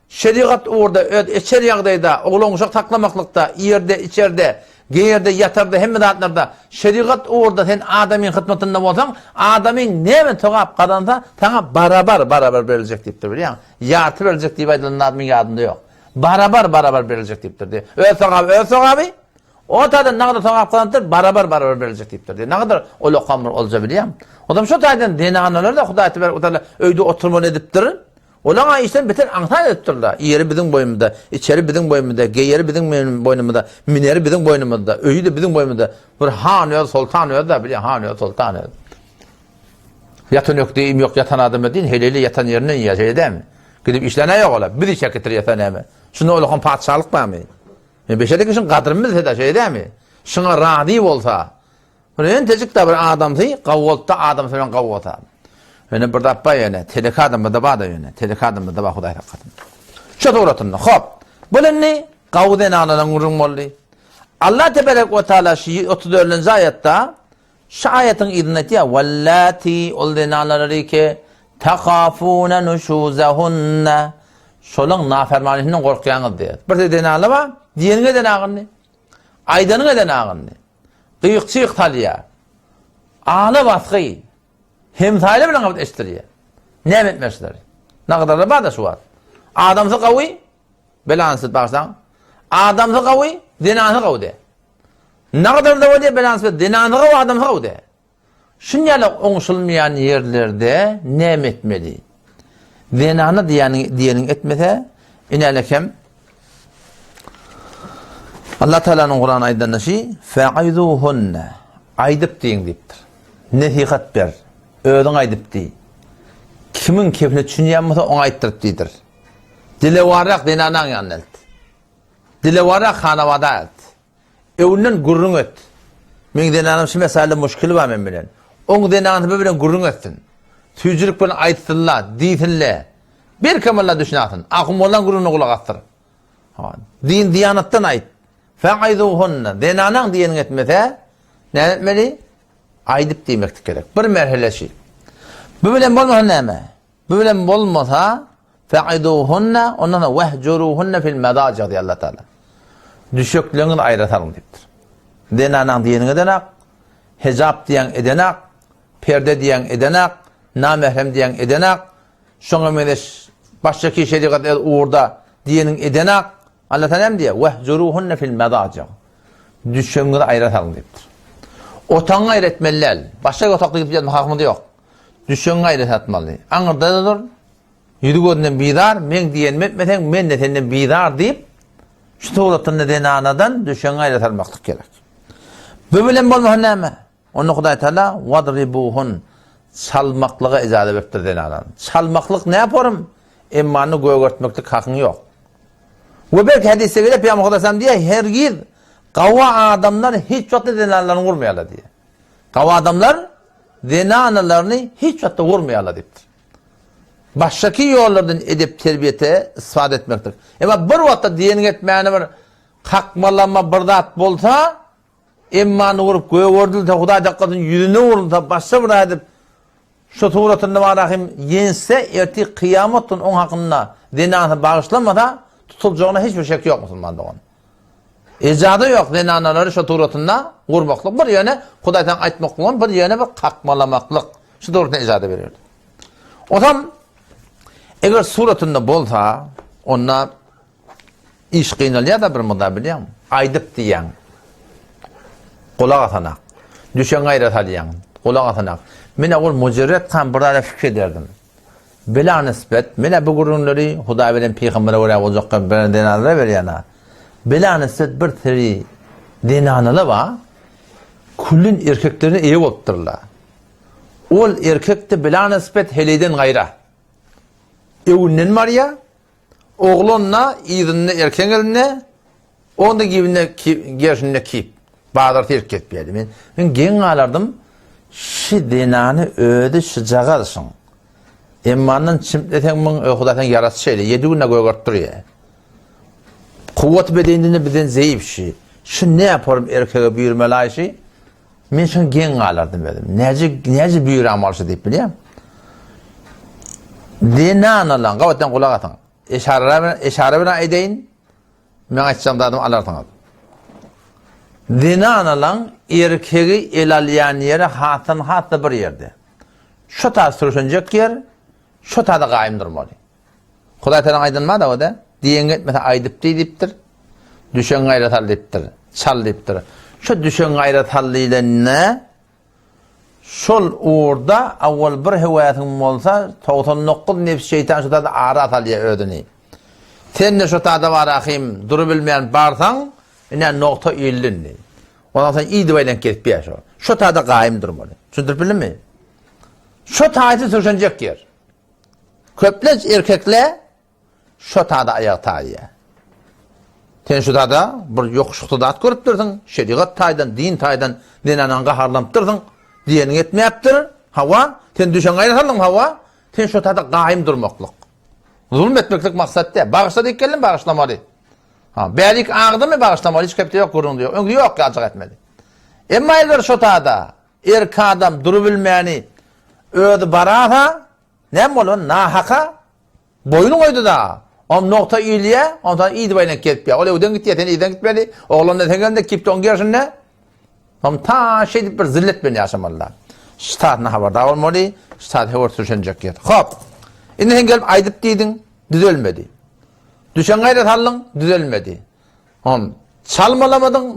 şeriat orada içer ýagdaýda oglan uşak taklamaklıkta yerde içerde geyerde yatarda hemme dağıtlarda şeriat orada sen adamın hizmetinde bolsaň adamın näme togap gadansa taňa barabar beriljek diýipdir bilýän. Ýarty beriljek diýip aýdylan adamyň ýadynda ýok. Barabar beriljek diýipdir. Öz togaby o tadan nagda togap gadandyr barabar beriljek diýipdir. Nagda olaqamyr olja bilýän. Adam şu taýdan denanalar da Hudaý Teala öýde oturman edipdir. Olaňa işten beter aňtaýa etdirler. Ýeri biziň boýumyzda, içeri biziň boýumyzda, geýeri biziň boýnumyzda, mineri biziň boýnumyzda, öýü de biziň boýumyzda. Bir han ýa sultan ýa da bilýän han ýa sultan ýa. Yatan ýok diýim ýok yatan adam diýin, heleli yatan ýerinden ýaşaýar edämi? Gidip işlene ýok ola, bir işe getir yatan näme? Şunu olagan padşalyk barmy? Men beşede kişiň gadrymyz heda şey edämi? Şuna rady bolsa. Bilen tejikde bir adamdy, gawwatda adam bilen gawwata. Öne bir dappa ýene, telekadym da bada ýene, telekadym da ba Hudaý hakykatyn. Şu dogratynda. Hop. Bulenni gawden alalan urun boldy. Allah tebarek we taala 34-nji aýatda şu aýatyň idneti wallati uldenalary ki taqafuna nushuzahunna şolaň nafermanynyň gorkýaňyz diýer. Bir denala ba, diýeniňe denagyny. Aýdanyňa denagyny. Gyýyk-çyk talýa. Ala basgy hem taýla bilen gabat eşdirýär. Näme etmezler? Nagdar da bada şu var. Adamsy gawy, belansy barsaň. Adamsy gawy, dinany gawdy. Nagdar da bolýar belansy dinany gawy, adamsy gawdy. Şunýaly oňşulmaýan ýerlerde näme etmeli? Dinany diýeniň etmese, inelekem Allah Teala'nın Kur'an aýtdyny şi, fa'idhuhunna. Aýdyp diýin diýipdir. Nesihat ber. Ödün aýdypdy. Kimin kepine düşünýänmese oňa aýtdyryp diýdir. Dile warak denanan ýanyna eldi. Dile warak hanawada eldi. Öwünden gurrun et. Men denanam şu mesele muşkili bar men bilen. Oň denany bilen gurrun etsin. Tüýjülük bilen aýtdylar, diýdiler. Bir kemalla düşünäsin. Aqum bolan gurruny gulak atdyr. Din diýanatdan aýt. Fa'idhuhunna. Denanan diýeniň etmese, näme etmeli? Aýdyp diýmekdi gerek. Bir merheleşi. Bu bilen bolmasa näme? Bu bilen bolmasa fa'iduhunna ondan wahjuruhunna fil madaji diýär Allah Taala. Düşüklerini aýratalım diýipdir. Denanan diýeniňe denak, hijab diýen edenak, perde diýen edenak, namehrem diýen edenak, şoňa menes baştaki şeriat uğurda diyenin edenak Allah Teala diye vehzuruhunne fil medaci. Düşöngüde ayratalım deyiptir. Otan ayretmeliler. Başka otakta gidip gelme hakkında yok. Düşöngü ayratatmalı. Anırdadır. Yüdügödünden bidar, men diyen metmeten, men netenden bidar deyip şu tuğratın nedeni anadan düşöngü ayratalmaklık gerek. Böyle bolmahan näme? Onu Hudaý Taala vadribuhun çalmaklığa icazet beripdir den alan. Çalmaklık ne yaparım? Emmanı göğörtmeklik hakkın yok. Ve belki hadise göre Peygamber Hudaýsam diye hergiz qawa adamlar hiç vaqtda denalaryny vurmaýarlar diye. Qawa adamlar denalaryny hiç vaqtda vurmaýarlar deyipdir. Başdaki yollardan edip terbiyete istifade etmektir. Ama bir vaqtda diyenin etmeyeni bir kakmalama bir zat bolsa emmanı vurup göğördülse Hudaý Taalaň yüzüne vurulsa başka bir edip şu tuğratında varahim yense erti kıyametin on hakkında denanı bağışlamada tutulacağına hiçbir şey yok Müslüman doğan. Ecadı yok denanaları şu tuğratında vurmaklık. Bir yöne Hudaý Taala aytmaklık, bir yöne bir kakmalamaklık. Şu tuğratına ecadı veriyordu. O zaman eğer suratında bolsa ona iş kıynalıyor da bir mıda biliyor musun? Aydıp diyen, kulak atanak, düşen gayret alayan, kulak atanak. Mene ol mucerret kan burada fikir ederdim. Bila nispet, mene bu gurunları Hudaý bilen Peygamber'e oraya olacak bir denanlara veriyana. Bila nispet bir teri denanalı var, kullin erkeklerini iyi oluptırlar. Ol erkekte bila nispet heliden gayra. Evünden var ya, oğlunla, izinle, erken eline, onda gibine gerşinle kiyip, bağdır terk etmeyeli. Ben gen alardım, şu denanı öde şıcağarsın. Emmanın çimtleten min öküdaten yarası şeyle, 7 günle göğört duruyor. Kuvvet bedeninde birden zayıf şey. Şu ne yaparım erkeğe büyürmeli ayşi? Ben şunu gen alardım dedim. Nece büyür amalşı deyip biliyor musun? Denanalan, kavatten kulak atan. Eşare bina edeyin, ben açacağım da adım alartan. Denanalan erkeği elalayan yere hatta bir yerde. Şu ta sürüşünecek yer, şu ta da gayim durmalı. Hudaý Taala aydınma da o da, diyen etmese aydıp deyiptir, düşen gayret hal deyiptir, çal deyiptir. Şu düşen gayret halliyle ne? Şol uğurda avval bir hüvayatın olsa 99 nefs şeytan şu da arat alıyor ödünü. Sen de şu da var ahim duru bilmeyen barsan yine nokta illin. Ondan sonra iyi duayla gelip bir şu. Şu da kaim durmalı. Çünkü bildin mi? Şu taati sürüşecek yer. Köpleç erkekle şu da ayak tayı. Sen şu da bir yokuşlukta da görüp durdun. Şeriat taydan, din taydan dinanan qaharlanıp durdun. Diyenin etmeyaptır. Hava, sen düşen gayret aldın hava, sen şu tada qaim durmaklık. Zulm etmeklik maksat değil. Bağışladı ikkelin bağışlamalı. Belik ağdı mı bağışlamalı? Hiç kepte yok kurun diyor. Öngü yok ki acık etmeli. Emma elver şu tada, erk adam duru bilmeyeni ödü barata, ne mi olur? Nahaka, boyunu koydu da. Om nokta iyiliğe, ondan iyi bayına gitmiyor. Öyle öden gitti ya, sen iyiden gitmeli. Oğlan da tengelinde kipte on gersin ne? Tam ta şey bir zillet beni yaşamalılar. Ştat ne haber olmalı, ştat hever sürüşenecek yer. Hop, indiğin gelip aydıp deydin, düzelmedi. Düşen gayret aldın, düzelmedi.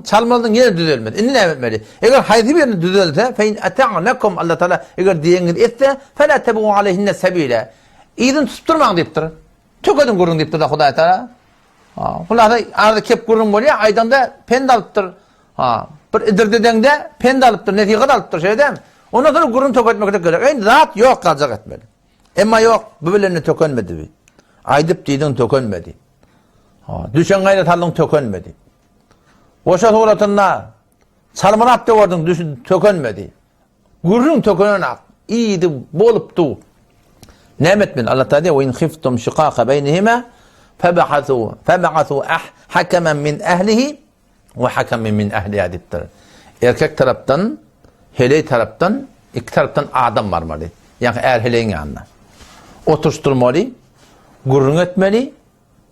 Çalmaladın yine düzelmedi. İndi ne etmeli? Eğer haydi birini düzelte, fe in eta'nekum Allah Teala eğer diyen etse, fe la tebu aleyhinne sebile. İyidin tutup durman deyiptir. Tökedin kurun deyiptir da Hudaý Taala. Bunlar da arada kep kurun oluyor, aydan da pend alıptır. Bir idirdeden de pend alıptır, netiqat alıptır şey değil mi? Ondan sonra kurun töketmek gerek. En rahat yok kalacak etmeli. Ama yok, bu bilerini tökenmedi. Aydıp deydin tökenmedi. Düşen gayret aldın tökenmedi. Oşa tuğratında çalmanap da vardın, düşün tökenmedi. Kurun tökenenak, iyiydi, boluptu. Nemet min Allah Teala ve in khiftum shiqaqa beynihima feb'athu hakaman min ahlihi ve hakaman min ahliha diptir. Erkek taraftan, heley taraftan, iki taraftan adam varmalı. Yani er heleyin yanına. Oturuşturmalı, gurrun etmeli.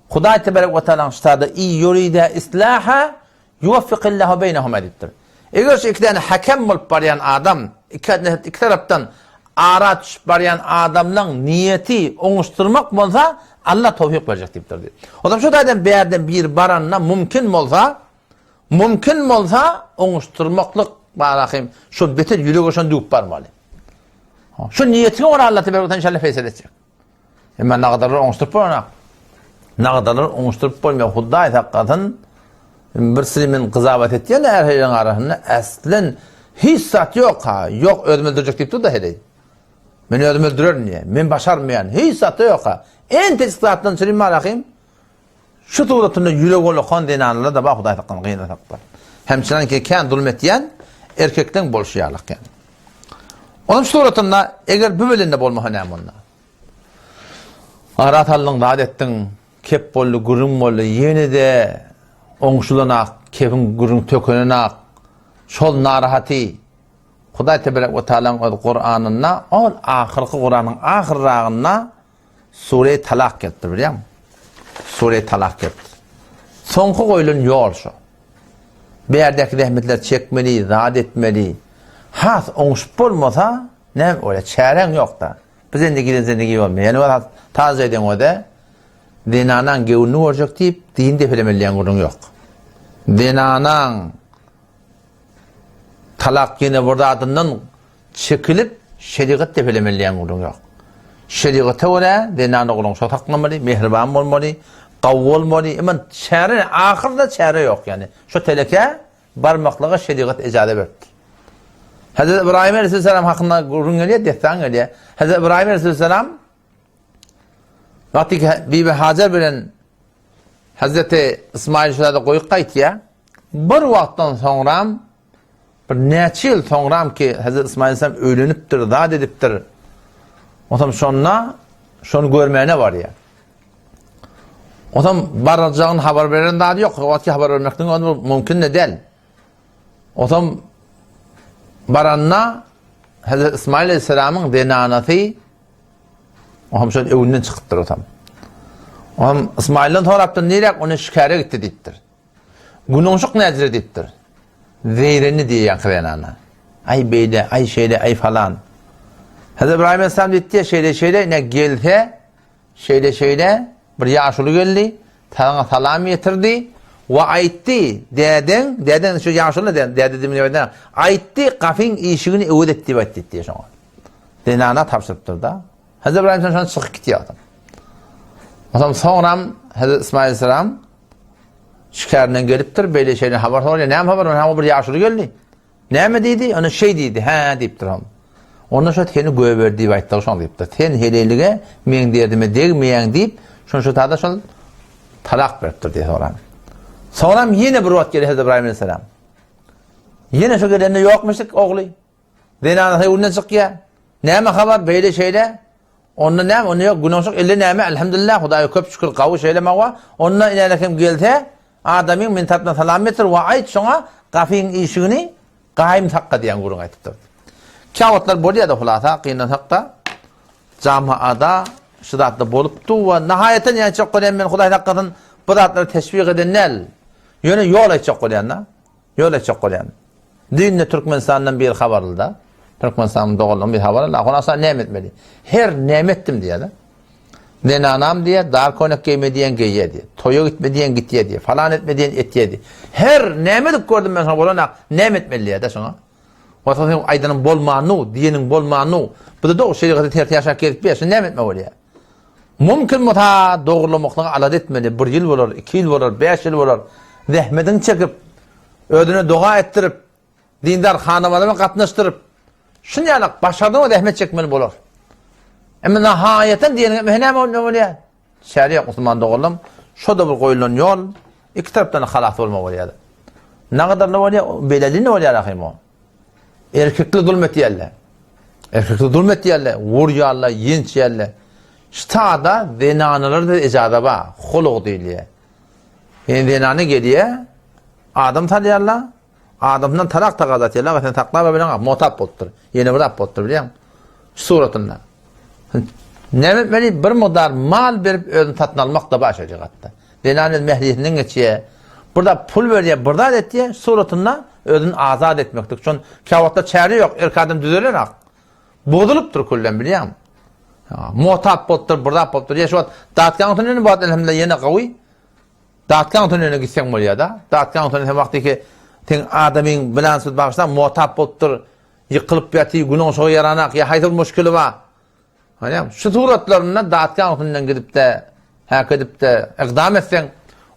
Hudaý Tebarek ve Teala ştada iyi yuride islaha yuvaffiqillahu beynehuma diptir. Eğer iki tane hakem bulup barayan adam iki taraftan ara düşüp barayan adamның niyeti oňuşturmak bolsa Allah tawfik berjek diýipdir. Odam şu taýdan berden bir baranna mümkin bolsa oňuşturmaklyk barahim şu beter ýüregi şon düýüp barmaly. Şu niyetine göre Allah tebaraka inşallah feysel edecek. Ama nağdarlar oňuşturup boýanak. Nağdarlar oňuşturup boýmaýar. Hudaý hakykatyn bir silimin qızabat etdiýän erheýleň arasynda aslen hiç sat yok ha. Yok özüm öldürecek diýipdi da hele. Meni özüm öldürer niye? Men başarmayan hiç satı yok ha. En teşkil zatdan sürüm marahim. Şu tuğratında yürek olu kan denanlı da bak Hudaý taqqan gıyna taqqan. Hemçinan ki kän zulmet diýen erkekden bolşýarlyk yani. Onun şu tuğratında eger bu bölende bolmaha näme onda? Aratallyň adetdiň kep bolly, gurun bolly, ýene de oňşulanak, kepin gurun tökenenak, şol narahaty Hudaý tebaraka we taalaň Qur'anyna, ol ahirki Qur'anyň ahirragynda Sure Talak geldi bilýärmi? Sure Talak geldi. Soňky goýulan ýol şu. Berdäki rahmetler çekmeli, zat etmeli. Has oňuşup bolmasa, näme öyle çäreň ýok da. Biz endi gidenzendigi bolmaýar. Ýani wagt taza eden wada dinanaň gewünü görjek diýip din depelemeliýän gurun ýok. Dinanaň talak yine burada adından çekilip şeriat depelemeliýän gurun ýok. Şeriata göre dinany gurun şotaklamaly, mehriban bolmaly, gawwa bolmaly. Ama çäre ahirde çäre ýok yani. Şu teleke barmaklyga şeriat ejazet berdi. Hazret İbrahim Aleyhisselam hakkında gurun gelýär, destan gelýär. Hazret İbrahim Aleyhisselam vakti Bibi Hacer bilen Hazreti İsmail şurada goýup gaýtýar. Bir wagtdan soňra bir neçe yıl soňra ki Hazret İsmail Aleyhisselam öýlenipdir, zat edipdir. Otam şonu görmeyene var ya. Otam baracağın haber veren daha yok. O vakti haber vermekten onu mümkün de değil. Otam baranna Hazret İsmail Aleyhisselam'ın denanatı otam şöyle evinden çıkıptır otam. Otam İsmail'den toraptır nirek onu şikare gitti deyiptir. Günonşuk nezire deyiptir. Zeyreni diye yankıvenana. Ay beyle, ay şeyle, ay falan. Hazret İbrahim Aleyhisselam dedi ya şeyle ne gelse şeyle bir yaşlı geldi. Sana salam getirdi. Ve aytti deden şu yaşlı dedim ne aytti kafin işini evde etti diye sonra. Denana tapşırıptır da. Hazret İbrahim Aleyhisselam çıkıp gitti adam. Adam sonra Hazret İsmail Aleyhisselam şikarinden geliptir böyle şeyden haber soruyor. Ne haber var? Ha bir yaşlı geldi. Ne mi dedi? Ona şey dedi. Ha deyiptir onu. Ondan sonra teni göğe verdiği vaitler şunu deyiptir. Ten heleylige men derdime degmeyen deyip şunu şu tada şunu talak veriptir diye soran. Sonra yine bir vaat geldi Hazret İbrahim Aleyhisselam. Yine şu gelende yokmuştuk oğlu. Denanatı önüne çıkıyor. Neyme haber böyle şeyle. Onunla neyme onu yok günahşık elle neyme elhamdülillah Hudaýa köp şükür kavu şeyle mava. Onunla ilerlekim geldi. Adamın mintatına salam etir ve ait şuna kafin işini qaim takka diyen gurun aytıptır. Kâvatlar bolýar da hulata, qiynatakda, jamaada, şidatda bolupdu ve nihayeten yani çok goýan men Hudaý taqqadan bu zatları teşvik edenler, ýöne ýol etjek goýanlar, ýol etjek goýan. Dinle Türkmenistandan bir habarlda, Türkmenistan'ın doğuldan bir habarlda, ona asa näme etmeli? Her näme etdim diýär. Denanam diýär, dar konak giýme diýen giýýär diýär. Toýa gitme diýen gitýär diýär. Falan etme diýen etýär diýär. Her näme edip gördüm men sana bolana, näme etmeli diýär da şoňa. Watasyň aýdanyň bolmany, diýeniň bolmany, bu da dog şeriaty terti ýaşap gelip bersin, näme etme bolýar. Mümkin muta dogurlamaklygy alad etmeli. 1 ýyl bolar, 2 ýyl bolar, 5 ýyl bolar. Zähmedin çekip, ödüne dua ettirip, dindar hanamalarına gatnaşdyryp, şunýalyk başardyň zähmet çekmeli bolar. Ama nihayeten diýeniň näme bolýar? Şeriat Müslüman dogurlam, şo da bir goýulan ýol, iki tarapdan halas bolma bolýar. Nagadarly bolýar, beleli ne bolýar ahym o? Erkekli zulmet diýerler. Erkekli zulmet diýerler, wurýarlar, ýençýärler. Ştada denanalar da ejadaba, huluk diýilýär. Ýani denany gelýär, adam tanýarlar, adamdan talak tagazat ýerler, sen taklaba bilen motap bolupdyr. Ýene bir ap bolupdyr bilýän. Suratynda. Näme etmeli? Bir modar mal berip özüni tatyn almak da başaryk hatda. Denany mehriyetinden geçýär. Burada pul berýär, burada etýär, suratynda özüni azat etmekdik. Şon kawatda çäri ýok, erkadim düzeler ak. bozulupdur kullen biliyor musun? Muhtap bottur, burada bottur. Ya şu dağıtkan tününü bu elhamdülillah yine kavi. Dağıtkan tününü gitsen oluyor da. Dağıtkan tününü hem vakti ki ten adamın bilansız bakıştan muhtap bottur. Yıkılıp yatıyor, günün soğu yaranak, ya hayır müşkülü var. Hani şu suratlarına dağıtkan tününden gidip de, hak edip de, ikdam etsen,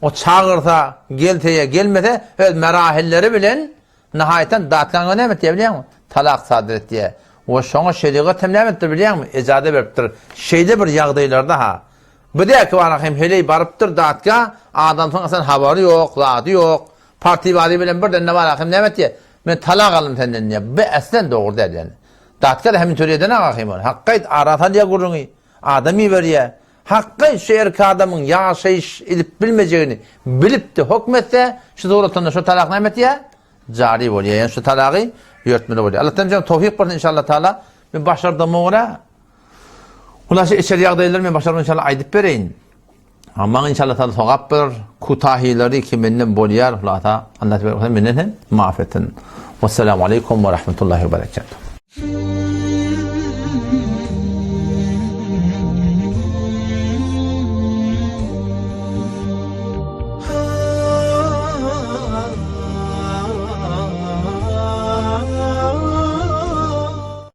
o çağırsa, gelteye, gelmese, öyle merahilleri bilen, nihayeten dağıtkan önem diye biliyor musun? Talak sadır et diye. O şuna şeriğe temlam ettir biliyor musun? Ecade veriptir. Şeyde bir yağdaylarda ha. Bu diye ki var hem hele barıptır dağıtka, adam sonra sen haberi yok, ladı yok. Parti vadi bilen bir de ne var hem ne diye. Ben talak alım senden diye. Bu aslen doğru değil yani. Dağıtka da hemin türüyeden ağayım onu. Hakkayt arata diye kurunu. Adamı veriyor. Hakkı şehir adamın yaşayış edip bilmeyeceğini bilip de hükmetse şu doğrultuda şu talak ne diye cari oluyor. Yani şu talağı yürütmeli oluyor. Allah'tan canım tevfik versin inşallah Teala. Ben başardım ona. Ulaşı içeri yağdaylar ben başardım inşallah aydıp vereyim. Ama inşallah Teala sokap bir kutahileri kiminden boliyar. Allah Teala anlatıp verirsen minnetin mağfetin. Vesselamu aleyküm ve rahmetullahi ve berekatuhu.